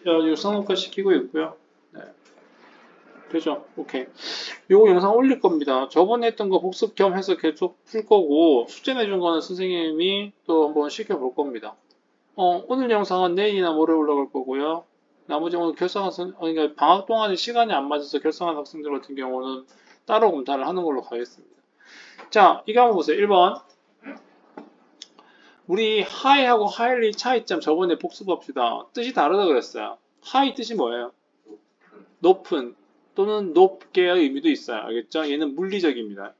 육성녹화 시키고 있고요. 네. 그죠? 오케이. 요거 영상 올릴 겁니다. 저번에 했던 거 복습 겸 해서 계속 풀 거고, 숙제 내준 거는 선생님이 또 한번 시켜볼 겁니다. 오늘 영상은 내일이나 모레 올라갈 거고요. 나머지 오늘 그러니까 방학 동안에 시간이 안 맞아서 결성한 학생들 같은 경우는 따로 검사를 하는 걸로 가겠습니다. 자, 이거 한번 보세요. 1번. 우리 high하고 highly 차이점 저번에 복습합시다. 뜻이 다르다 그랬어요. high 뜻이 뭐예요? 높은 또는 높게의 의미도 있어요. 알겠죠? 얘는 물리적입니다.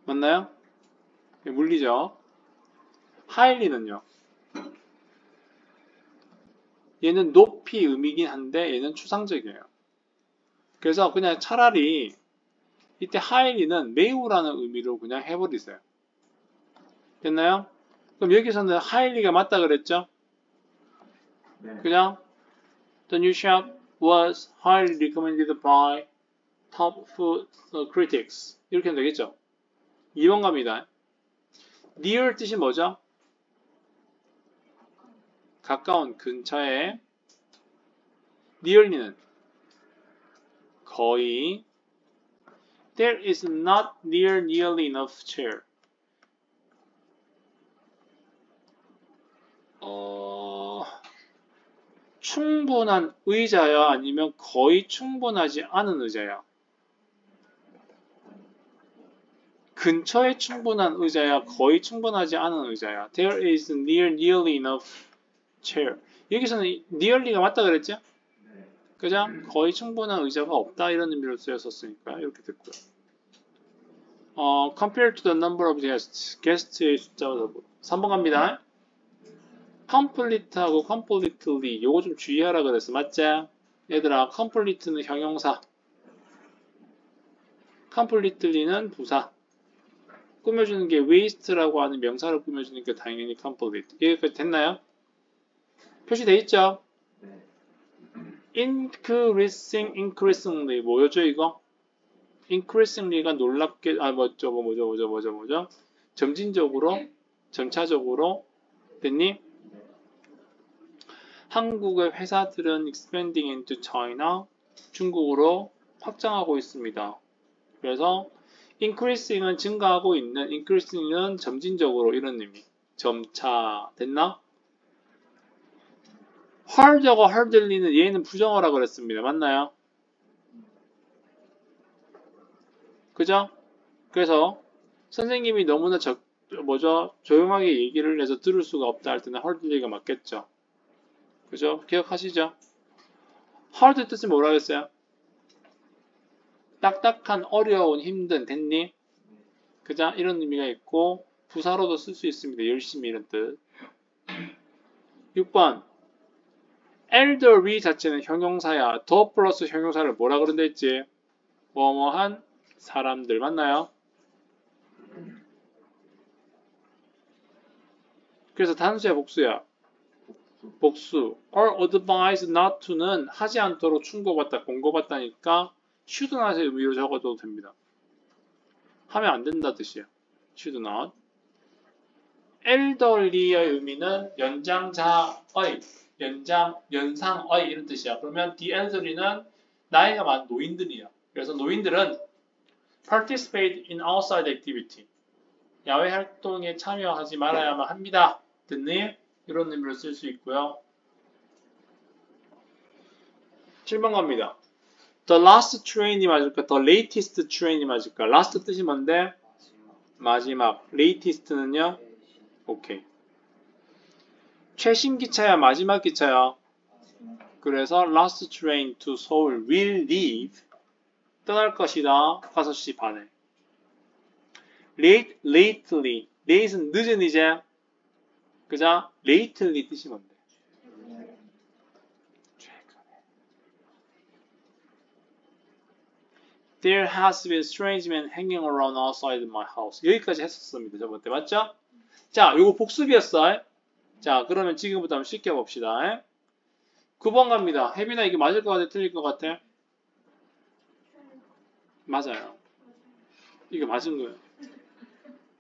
맞나요? 물리적. highly는요? 얘는 높이 의미긴 한데 얘는 추상적이에요. 그래서 그냥 차라리 이때 highly는 매우라는 의미로 그냥 해버리세요. 됐나요? 그럼 여기서는 highly가 맞다 그랬죠? 네. 그냥 The new shop was highly recommended by top food critics. 이렇게 하면 되겠죠? 2번 갑니다. near 뜻이 뭐죠? 가까운, 근처에. nearly는 거의. There is not nearly enough chair. 충분한 의자야? 아니면 거의 충분하지 않은 의자야? 근처에 충분한 의자야? 거의 충분하지 않은 의자야? There is nearly enough chair. 여기서는 nearly가 맞다 그랬죠? 그죠? 거의 충분한 의자가 없다 이런 의미로 쓰였었으니까 이렇게 됐고요. Compared to the number of guests. 게스트의 숫자가 3번 갑니다. complete하고 completely 요거 좀 주의하라 그랬어. 맞지? 얘들아, complete는 형용사, completely는 부사. 꾸며주는 게 waste라고 하는 명사를 꾸며주니까 당연히 complete. 여기까지 됐나요? 표시돼 있죠? increasingly 뭐였죠 이거? increasingly가 놀랍게 뭐죠? 점진적으로, 점차적으로 됐니? 한국의 회사들은 expanding into China, 중국으로 확장하고 있습니다. 그래서 increasing은 증가하고 있는, increasing은 점진적으로 이런 의미. 점차 됐나? harder과 hardly는 얘는 부정어라 그랬습니다. 맞나요? 그죠? 그래서 선생님이 너무나 조용하게 얘기를 해서 들을 수가 없다 할 때는 hardly가 맞겠죠. 그죠? 기억하시죠? hard 뜻은 뭐라 했어요? 딱딱한, 어려운, 힘든, 됐니? 그죠? 이런 의미가 있고 부사로도 쓸 수 있습니다. 열심히 이런 뜻. 6번. elderly 자체는 형용사야. 더 플러스 형용사를 뭐라 그런다 했지? 뭐뭐한 사람들. 맞나요? 그래서 단수야 복수야? 복수. or advise not to는 하지 않도록 충고받다, 공고받다니까 should not의 의미로 적어도 됩니다. 하면 안 된다 뜻이야. should not. elderly의 의미는 연상의 이런 뜻이야. 그러면 the elderly는 나이가 많은 노인들이야. 그래서 노인들은 participate in outside activity. 야외 활동에 참여하지 말아야만 합니다. 듣니? 이런 의미로 쓸 수 있고요. 7번 갑니다. The last train이 맞을까? The latest train이 맞을까? last 뜻이 뭔데? 마지막. latest는요? 오케이. 최신 기차야? 마지막 기차야? 그래서 last train to Seoul will leave. 떠날 것이다. 5시 반에. lately. late는 늦은 이제. 그죠? lately 뜻이 뭔데? There has been strange men hanging around outside my house. 여기까지 했었습니다. 저번 때 맞죠? 자, 요거 복습이었어. 자, 그러면 지금부터 한번 쉽게 봅시다. 9번 갑니다. 혜빈아 이게 맞을 것 같아? 틀릴 것 같아? 맞아요. 이거 맞은 거예요.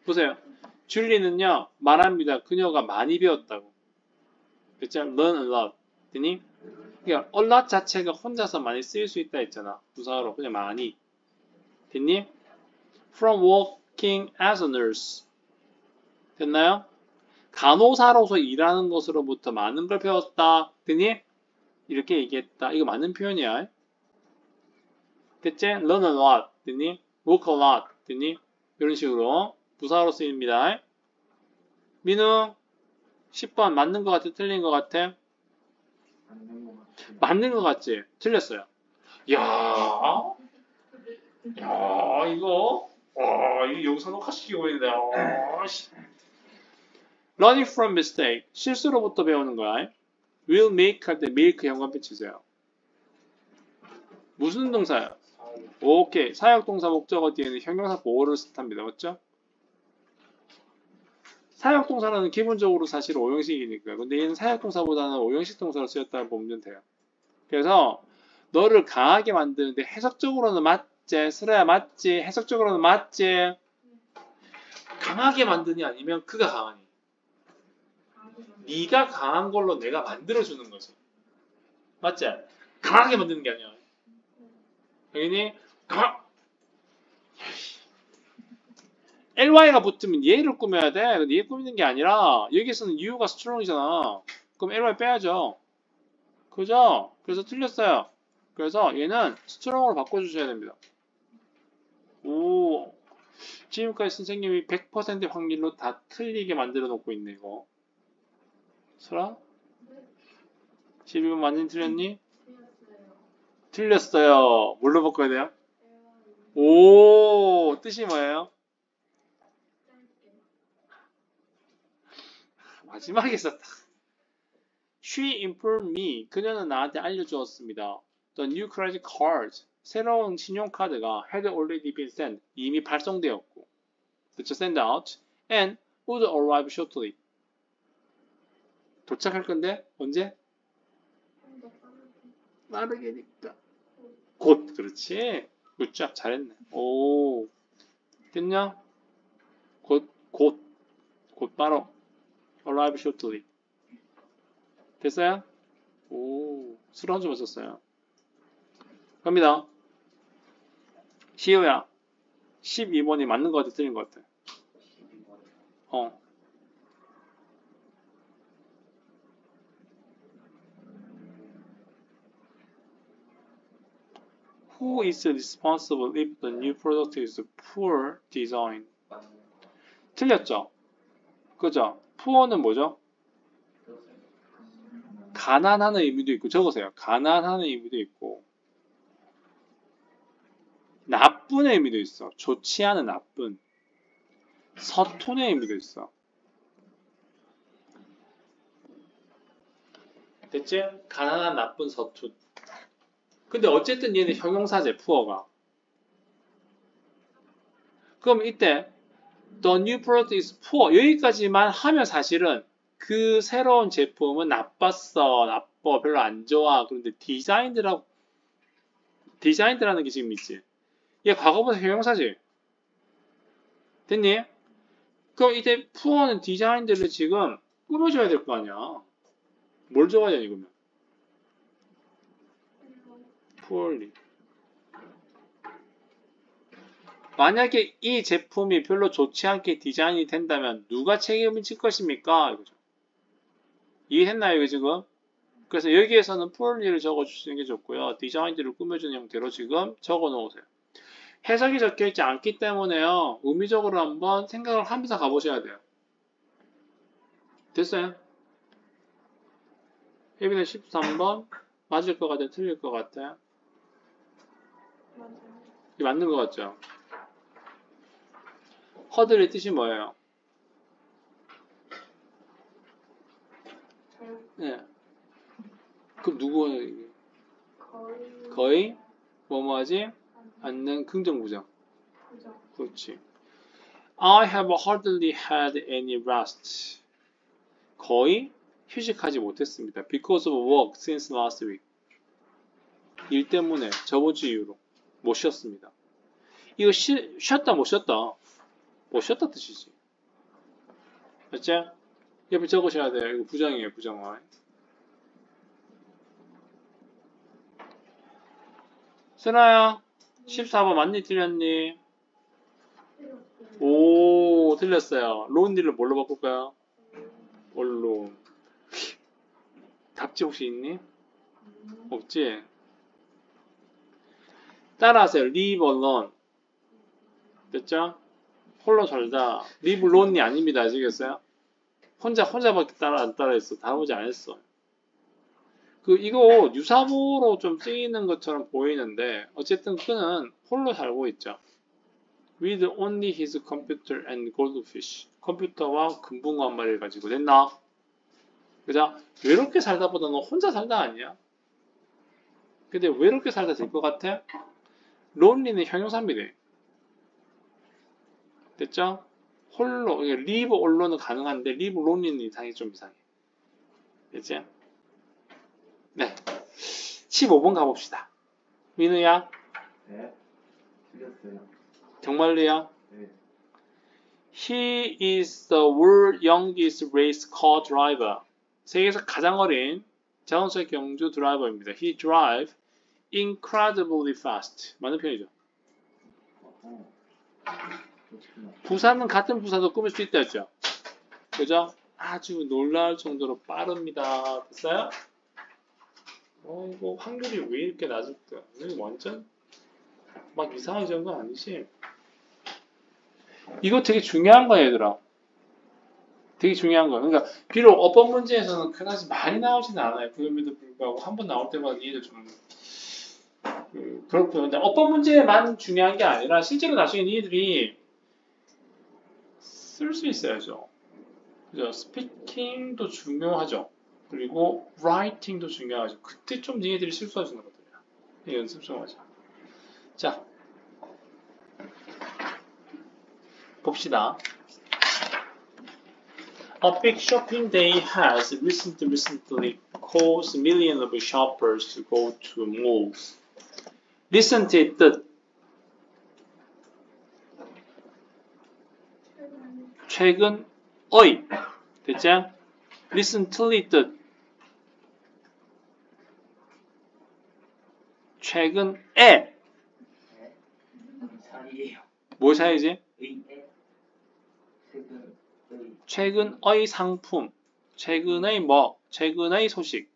보세요. 줄리는요 말합니다. 그녀가 많이 배웠다고. 그쵸? Learn a lot. 됐니? 그러니까 a lot 자체가 혼자서 많이 쓰일 수 있다 했잖아. 부사로 그냥 많이. 됐니? From working as a nurse. 됐나요? 간호사로서 일하는 것으로부터 많은 걸 배웠다. 됐니? 이렇게 얘기했다. 이거 맞는 표현이야. 됐지? Learn a lot. 됐니? Work a lot. 됐니? 이런 식으로 부사로 쓰입니다. 민우 10번 맞는 것 같아? 틀린 것 같아? 맞는 것 같지? 틀렸어요. 야, 이거 영상 녹화시키고 있는데. Learning from mistake. 실수로부터 배우는 거야. Will make 할 때 make 현관펜 치세요. 무슨 동사야? 오케이. 사역동사 목적어 뒤에는 형용사 보호를 뜻합니다. 맞죠? 사역동사는 기본적으로 사실 5형식이니까. 근데 얘는 사역동사보다는 5형식 동사로 쓰였다고 보면 돼요. 그래서 너를 강하게 만드는데 해석적으로는 맞지? 슬아야 맞지? 해석적으로는 맞지? 강하게 만드니 아니면 그가 강하니? 네가 강한 걸로 내가 만들어주는 거지. 맞지? 강하게 만드는 게 아니야. 당연히 ly가 붙으면 얘를 꾸며야 돼. 근데 얘 꾸미는 게 아니라 여기서는 you가 strong이잖아. 그럼 ly 빼야죠. 그죠? 그래서 틀렸어요. 그래서 얘는 strong으로 바꿔주셔야 됩니다. 오, 지금까지 선생님이 100%의 확률로 다 틀리게 만들어 놓고 있네 이거. 설아? 12번 맞니 틀렸니? 틀렸어요. 뭘로 바꿔야 돼요? 오, 뜻이 뭐예요? 마지막에 썼다. She informed me. 그녀는 나한테 알려주었습니다. The new credit card. 새로운 신용카드가 had already been sent. 이미 발송되었고. 그쵸, send out. And would arrive shortly. 도착할 건데, 언제? 빠르게니까. 곧, 그렇지. 굿잡, 잘했네. 오, 됐냐? 곧 바로. arrive shortly. 됐어요? 오, 술 한 점 마셨어요. 갑니다. 시우야. 12번이 맞는 것 같아, 틀린 것 같아? 어. Who is responsible if the new product is poor design? 틀렸죠? 그죠? poor는 뭐죠? 가난하는 의미도 있고, 적으세요. 가난하는 의미도 있고, 나쁜 의미도 있어. 좋지 않은 나쁜. 서툰의 의미도 있어. 됐지? 가난한, 나쁜, 서툰. 근데 어쨌든 얘는 형용사제, poor가. 그럼 이때 the new product is poor 여기까지만 하면 사실은 그 새로운 제품은 나빴어, 나빠, 별로 안 좋아. 그런데 디자인드라는 게 지금 있지. 얘 과거부터 형용사지. 됐니? 그럼 이때 poor는 디자인드를 지금 꾸며줘야 될 거 아니야. 뭘 적어야 되니 그러면? poorly. 만약에 이 제품이 별로 좋지 않게 디자인이 된다면 누가 책임을 질 것입니까? 이거죠. 이해했나요, 이거 지금? 그래서 여기에서는 poorly를 적어주시는 게 좋고요. 디자인드를 꾸며주는 형태로 지금 적어 놓으세요. 해석이 적혀 있지 않기 때문에요. 의미적으로 한번 생각을 하면서 가보셔야 돼요. 됐어요? 혜빈의 13번 맞을 것 같아요? 틀릴 것 같아요? 이게 맞는 것 같죠? 허들의 뜻이 뭐예요? 네. 그럼 누구가 이게? 거의 뭐뭐하지? 않는 긍정부정. 그렇지. I have hardly had any rest. 거의 휴식하지 못했습니다. Because of work since last week. 일 때문에 저번 주 이후로 못 쉬었습니다. 이거 쉬었다 못 쉬었다. 못 쉬었다 뜻이지. 맞지? 옆에 적으셔야 돼요. 이거 부정이에요. 부정어. 슬아야 14번 맞니 틀렸니? 오 틀렸어요. 론니를 뭘로 바꿀까요? 뭘로? 답지 혹시 있니? 없지? 따라하세요. live alone. 됐죠? 홀로 살다. live lone이 아닙니다. 아시겠어요? 혼자밖에 안 따라했어. 다르지 안 했어. 이거 유사보로 좀 쓰이는 것처럼 보이는데, 어쨌든 그는 홀로 살고 있죠. with only his computer and goldfish. 컴퓨터와 금붕어 한 마리를 가지고 됐나? 그죠? 외롭게 살다보다는 혼자 살다 아니야? 근데 외롭게 살다 될 것 같아? lonely는 형용사입니다. 됐죠? 홀로, live allone은 가능한데 live lonely는 이상해, 좀 이상해. 됐지? 네. 15번 가봅시다. 민우야? 네, 틀렸어요. 정말로야? 네. He is the world youngest race car driver. 세계에서 가장 어린 자동차 경주 드라이버입니다. He drive incredibly fast. 맞는 편이죠. 부사는 같은 부사도 꾸밀 수 있다 했죠. 그죠? 아주 놀라울 정도로 빠릅니다. 됐어요? 이거 확률이 왜 이렇게 낮을까? 이거 완전 막 이상한 정도 아니지? 이거 되게 중요한 거야, 얘들아. 되게 중요한 거야. 그러니까 비록 어법 문제에서는 그다지 많이 나오지는 않아요. 그럼에도 불구하고 한 번 나올 때마다 얘들 좀 그렇고요. 근데 어법 문제만 중요한 게 아니라 실제로 나중에 니들이 쓸 수 있어야죠. 그죠? 스피킹도 중요하죠. 그리고 라이팅도 중요하죠. 그때 좀 니들이 실수할 수 있는 것들이야. 연습 좀 하자. 자, 봅시다. A big shopping day has recently caused millions of shoppers to go to malls. recent의 뜻 최근의 됐죠? recently 뜻 최근에 사이에요. 뭐 사이지? 의에 최근의 상품 최근의 뭐 최근의 소식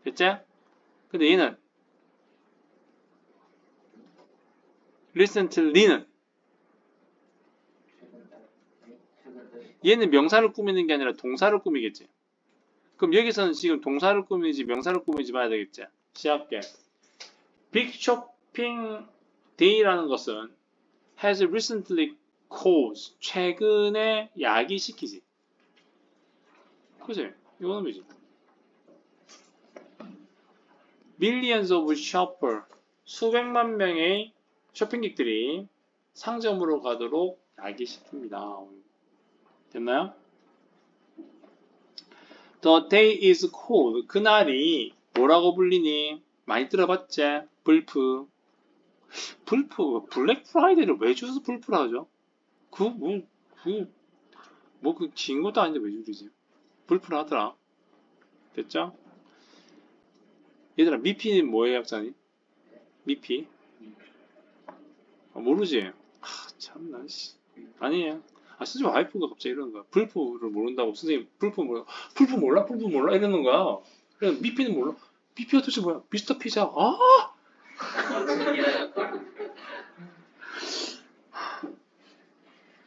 됐죠? 근데 얘는 recently는 얘는 명사를 꾸미는 게 아니라 동사를 꾸미겠지. 그럼 여기서는 지금 동사를 꾸미지 명사를 꾸미지 봐야 되겠지. 시작해. Big shopping day라는 것은 has recently caused 최근에 야기시키지. 그치? 이거는 뭐지? Millions of shopper 수백만 명의 쇼핑객들이 상점으로 가도록 야기시킵니다. 됐나요? The day is cold. 그날이 뭐라고 불리니? 많이 들어봤지? 불프. 블랙 프라이데이를 왜 줘서 불프라 하죠? 긴 것도 아닌데 왜 줄이지? 불프라 하더라. 됐죠? 얘들아, 미피는 뭐의 약자니? 미피? 모르지? 참나, 씨. 아니에요. 선생님 와이프가 갑자기 이러는 거야. 불프를 모른다고. 선생님, 불프 몰라? 불프 몰라? 이러는 거야. 그래서 미피는 몰라? 미피가 도대체 뭐야? 미스터 피자.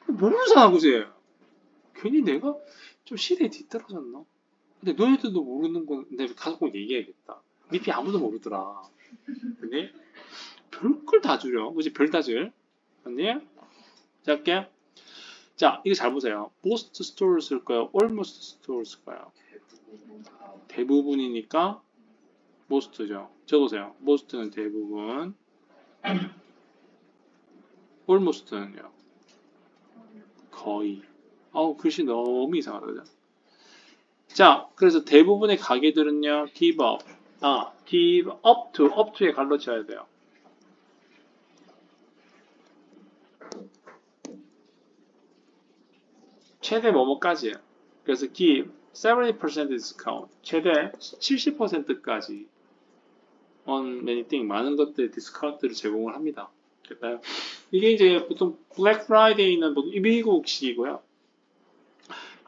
모르잖아, 그지? 괜히 내가 좀 시대에 뒤떨어졌나? 근데 너희들도 모르는 건데 가서 꼭 얘기해야겠다. 미피 아무도 모르더라. 근데 별걸 다 줄여. 그지? 별 다 줄. 맞니? 자, 할게. 자, 이거 잘 보세요. most store 쓸까요? almost store 쓸까요? 대부분이니까 most죠. 적으세요. most는 대부분. almost는요? 거의. 글씨 너무 이상하다. 그죠? 자, 그래서 대부분의 가게들은요, give up. give up to에 갈로 쳐야 돼요. 최대 뭐뭐까지예요. 그래서 give 70% discount. 최대 70%까지 on many things. 많은 것들 디스카운트를 제공을 합니다. 될까요? 이게 이제 보통 블랙 프라이데이는 미국식이고요.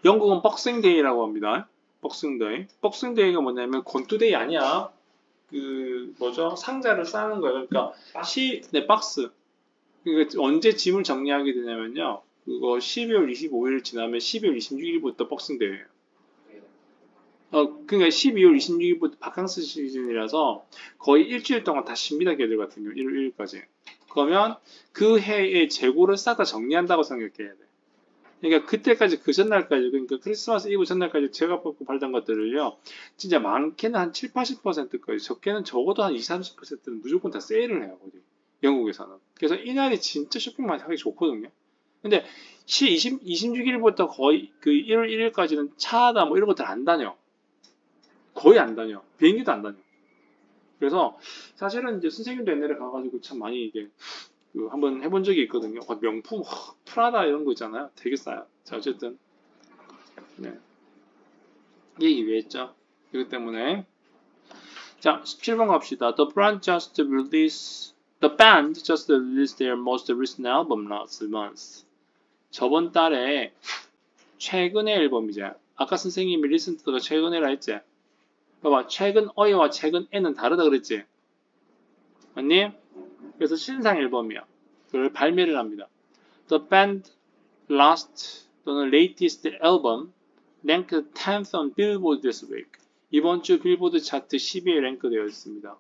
영국은 박싱데이라고 합니다. 박싱데이. 박싱데이가 뭐냐면 권투데이 아니야. 그 뭐죠? 상자를 싸는 거예요. 그러니까 박스. 그러니까 언제 짐을 정리하게 되냐면요. 그거 12월 25일 지나면 12월 26일부터 박싱데이예요. 그러니까 12월 26일부터 바캉스 시즌이라서 거의 일주일 동안 다 쉽니다. 걔들 같은 경우 1일까지. 그러면 그 해의 재고를 싹 다 정리한다고 생각해야 돼. 그러니까 그때까지 그 전날까지 그러니까 크리스마스 이브 전날까지 제가 뽑고 팔던 것들을요. 진짜 많게는 한 7, 80%까지 적게는 적어도 한 20, 30%는 무조건 다 세일을 해요. 어디. 영국에서는. 그래서 이날이 진짜 쇼핑 많이 하기 좋거든요. 근데 26일부터 거의 그 1월 1일까지는 차다 뭐 이런 것들 안 다녀. 거의 안 다녀. 비행기도 안 다녀. 그래서 사실은 이제 선생님도 옛날에 가가지고 참 많이 이게 그 한번 해본 적이 있거든요. 명품 프라다 이런 거 있잖아요. 되게 싸요. 자 어쨌든 네. 얘기 왜 했죠? 이것 때문에 자 17번 갑시다. The band just released their most recent album last month. 저번 달에 최근의 앨범이죠. 아까 선생님이 리센트가 최근에라 했지? 봐봐 최근어와 최근에는 다르다 그랬지? 맞니? 그래서 신상 앨범이야. 그걸 발매를 합니다. The band last 또는 latest album ranked 10th on Billboard this week. 이번 주 빌보드 차트 10위에 랭크되어 있습니다.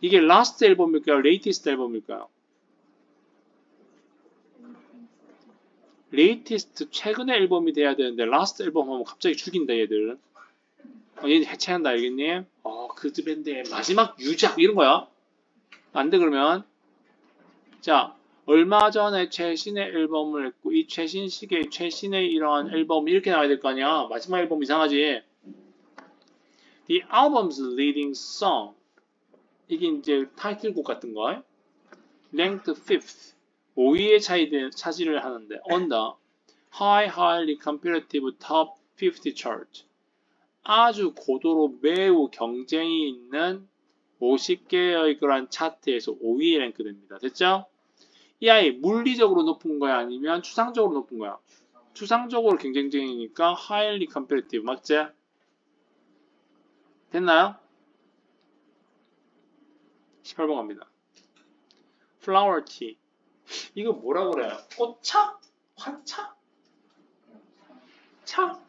이게 last 앨범일까요? latest 앨범일까요? latest 최근의 앨범이 돼야 되는데 last 앨범 하면 갑자기 죽인다 얘들. 얘 해체한다 알겠니? 그 밴드의 마지막 유작 이런 거야. 안 돼 그러면 자 얼마 전에 최신의 앨범을 했고 이 최신 시기에 최신의 이러한 앨범 이렇게 나와야 될 거 아니야. 마지막 앨범 이상하지. The album's leading song 이게 이제 타이틀곡 같은 거 ranked 5th 5위에 차지를 하는데 on the highly competitive top 50 chart 아주 고도로 매우 경쟁이 있는 50개의 그런 차트에서 5위에 랭크됩니다. 됐죠? 이 아이 물리적으로 높은 거야 아니면 추상적으로 높은 거야? 추상적으로 경쟁적이니까 highly competitive 맞지? 됐나요? 18번 갑니다. flower tea 이거 뭐라고 그래요? 꽃차? 화차? 차?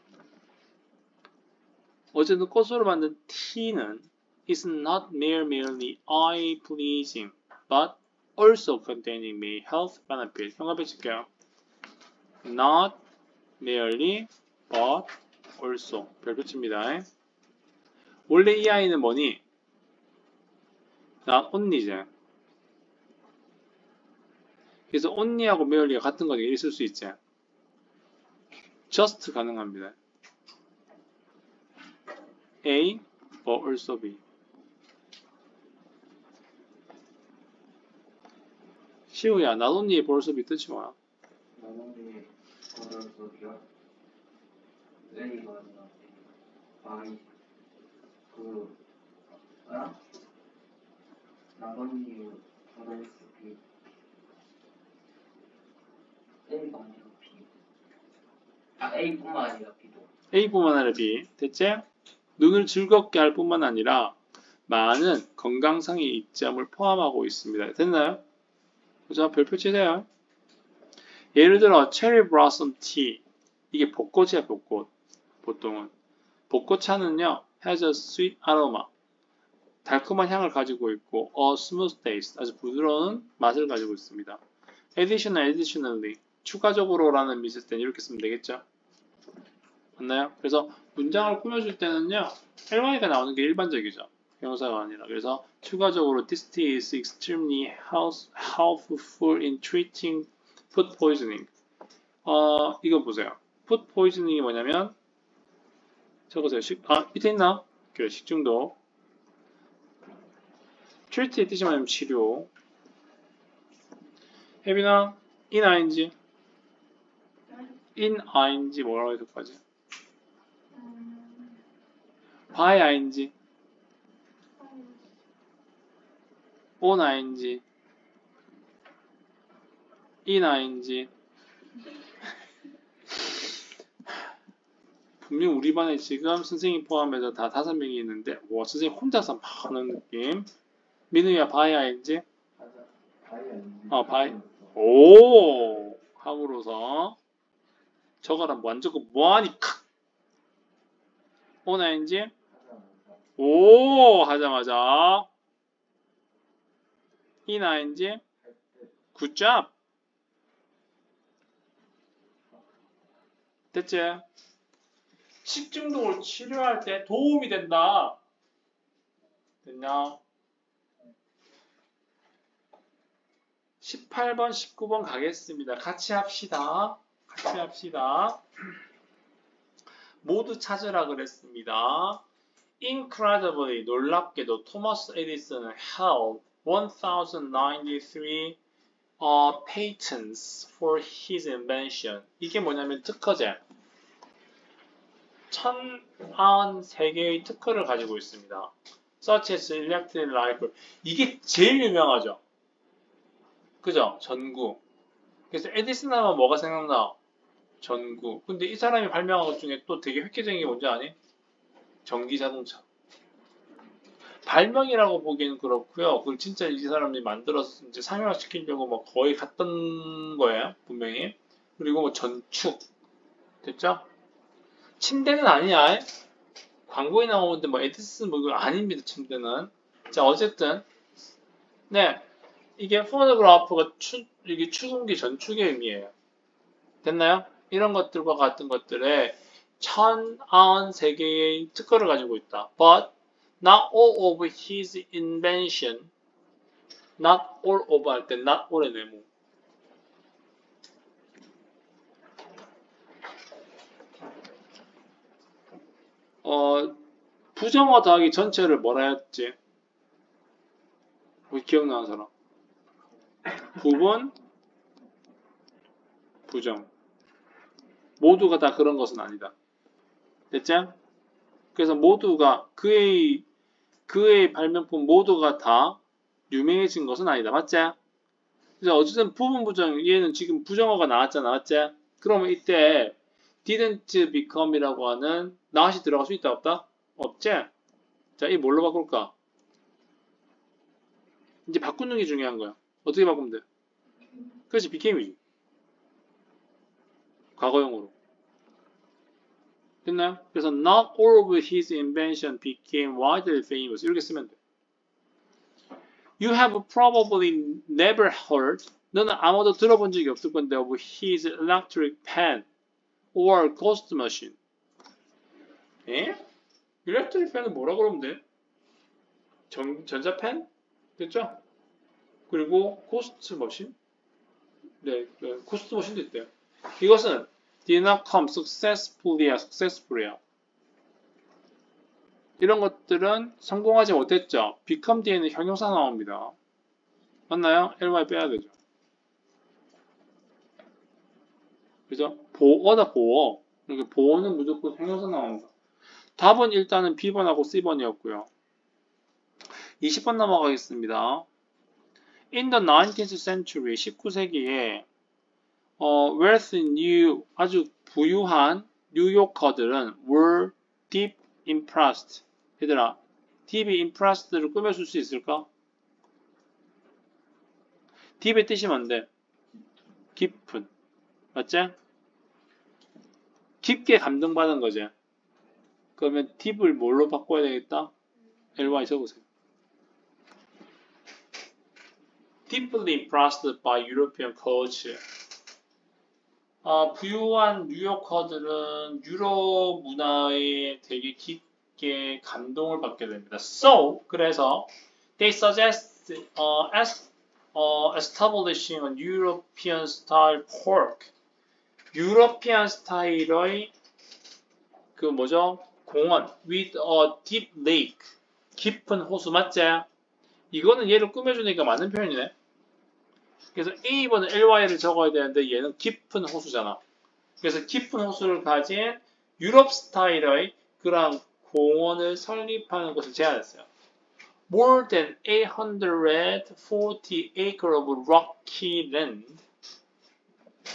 어쨌든 꽃으로 만든 tea는 is not merely eye pleasing but also containing many health benefits. 형광펜 칠게요. Not merely but also 별표 칩니다. 원래 이 아이는 뭐니? not only지. 그래서 only하고 merely가 같은 거니까 있을 수 있지. just 가능합니다. A but also B. 시우야, not only but also B 뜻이 뭐야? 나머지 거절속이요. A가 아니 나머지 거절속이 A가 아니라 B. A뿐만 아니라 B도. A뿐만 아니라 B. 됐지? 눈을 즐겁게 할 뿐만 아니라 많은 건강상의 이점을 포함하고 있습니다. 됐나요? 자, 별표 치세요. 예를 들어 체리 블라썸 티 이게 벚꽃이야 벚꽃. 보통은 벚꽃차는요 has a sweet aroma 달콤한 향을 가지고 있고 a smooth taste 아주 부드러운 맛을 가지고 있습니다. additionally 추가적으로라는 뜻일 때는 이렇게 쓰면 되겠죠. 맞나요? 그래서 문장을 꾸며줄 때는요 LY가 나오는 게 일반적이죠. 명사가 아니라. 그래서 추가적으로 this tea is extremely helpful in treating food poisoning. 이거 보세요. food poisoning이 뭐냐면 적으세요. 밑에 있나? 그래, 식중독. treat의 뜻이 뭐냐면 치료. 혜빈아, in ing. in ing 뭐라고 해석하지? by ing. on ing, in ing. 분명 우리 반에 지금 선생님 포함해서 다 5명이 있는데, 와, 선생님 혼자서 막 하는 느낌. 민우야, by ing? by. 오! 함으로써 저거랑 완전 뭐하니? on ing? 오! 하자마자. in ing? good job. 됐지? 식중독을 치료할 때 도움이 된다. 됐냐? 18번, 19번 가겠습니다. 같이 합시다. 같이 합시다. 모두 찾으라 그랬습니다. Incredibly, 놀랍게도 토마스 에디슨은 held 1093 patents for his invention. 이게 뭐냐면 특허제. 1093개의 특허를 가지고 있습니다. Such as electric light bulb. 이게 제일 유명하죠. 그죠? 전구. 그래서 에디슨 하면 뭐가 생각나? 전구. 근데 이 사람이 발명한 것 중에 또 되게 획기적인 게 뭔지 아니? 전기 자동차. 발명이라고 보기에는 그렇고요. 그걸 진짜 이 사람이 만들어서 이제 상용화시키려고 뭐 거의 갔던 거예요. 분명히. 그리고 뭐 전축. 됐죠? 침대는 아니야. 광고에 나오는데 뭐 에디슨 뭐 이거 아닙니다. 침대는. 자, 어쨌든 네. 이게 포노그래프가 이게 추궁기 전축의 의미예요. 됐나요? 이런 것들과 같은 것들에 1093개의 특허를 가지고 있다. But not all of his invention. Not all of 할 때 not all의 네모. 부정어 더하기 전체를 뭐라 했지? 우리 기억나는 사람? 부분, 부정. 모두가 다 그런 것은 아니다. 됐죠? 그래서 모두가 그의 발명품 모두가 다 유명해진 것은 아니다. 맞지? 그래서 어쨌든 부분 부정, 얘는 지금 부정어가 나왔잖아. 맞지? 그러면 이때 didn't become이라고 하는 not이 들어갈 수 있다 없다? 없지? 자, 이 뭘로 바꿀까? 이제 바꾸는 게 중요한 거야. 어떻게 바꾸면 돼? 그렇지, became이지. 과거형으로. 됐나요? 그래서 not all of his invention became widely famous. 이렇게 쓰면 돼. You have probably never heard. 너는 아무도 들어본 적이 없을 건데 of his electric pen or ghost machine. 에? electric pen은 뭐라 그러면 돼? 전자펜? 됐죠? 그리고 ghost machine? 네, ghost machine도 있대요. 이것은 did not come successfully야. 이런 것들은 성공하지 못했죠. become 뒤에는 형용사 나옵니다. 맞나요? ly 빼야 되죠. 그죠? 보어다 보어. 그러니까 보어는 무조건 형용사 나옵니다. 답은 일단은 B번하고 C번이었고요. 20번 넘어가겠습니다. In the 19th century, 19세기에 wealthy new, 아주 부유한 뉴요커들은 were deep impressed. 얘들아, deep이 impressed를 꾸며줄 수 있을까? deep의 뜻이 뭔데? 깊은. 맞지? 깊게 감동받은 거지. 그러면 deep을 뭘로 바꿔야 되겠다? ly 적으세요. Deeply impressed by European culture. 부유한 뉴요커들은 유럽 문화에 되게 깊게 감동을 받게 됩니다. So, 그래서 they suggest establishing a European style park. 유러피안 스타일의 그 뭐죠? 공원 with a deep lake. 깊은 호수 맞지? 이거는 얘를 꾸며주니까 맞는 표현이네. 그래서 A번은 ly를 적어야 되는데 얘는 깊은 호수잖아. 그래서 깊은 호수를 가진 유럽 스타일의 그런 공원을 설립하는 것을 제안했어요. more than 840 acre of rocky land.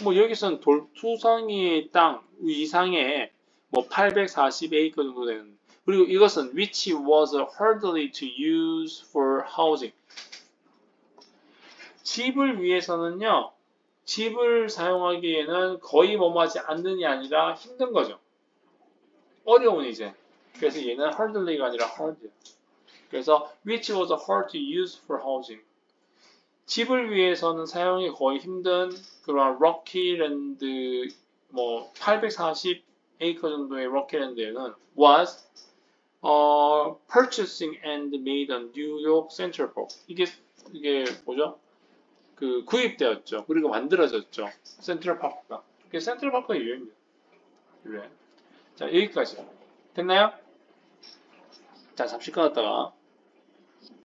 뭐 여기서는 돌투성이 땅 이상의 뭐 840에이커 정도 되는. 그리고 이것은 which was hardly to use for housing. 집을 위해서는요. 집을 사용하기에는 거의 뭐하지 않는이 아니라 힘든 거죠. 어려운 이제. 그래서 얘는 hardly가 아니라 hard. 그래서 which was hard to use for housing. 집을 위해서는 사용이 거의 힘든 그런 럭키랜드 뭐 840 에이커 정도의 럭키랜드에는 was purchasing and made on New York Central Park. 이게 뭐죠? 그 구입되었죠. 그리고 만들어졌죠. 센트럴 파크가. 그게 센트럴 파크의 유형입니다. 그래. 자, 여기까지. 됐나요? 자, 잠시 끊었다가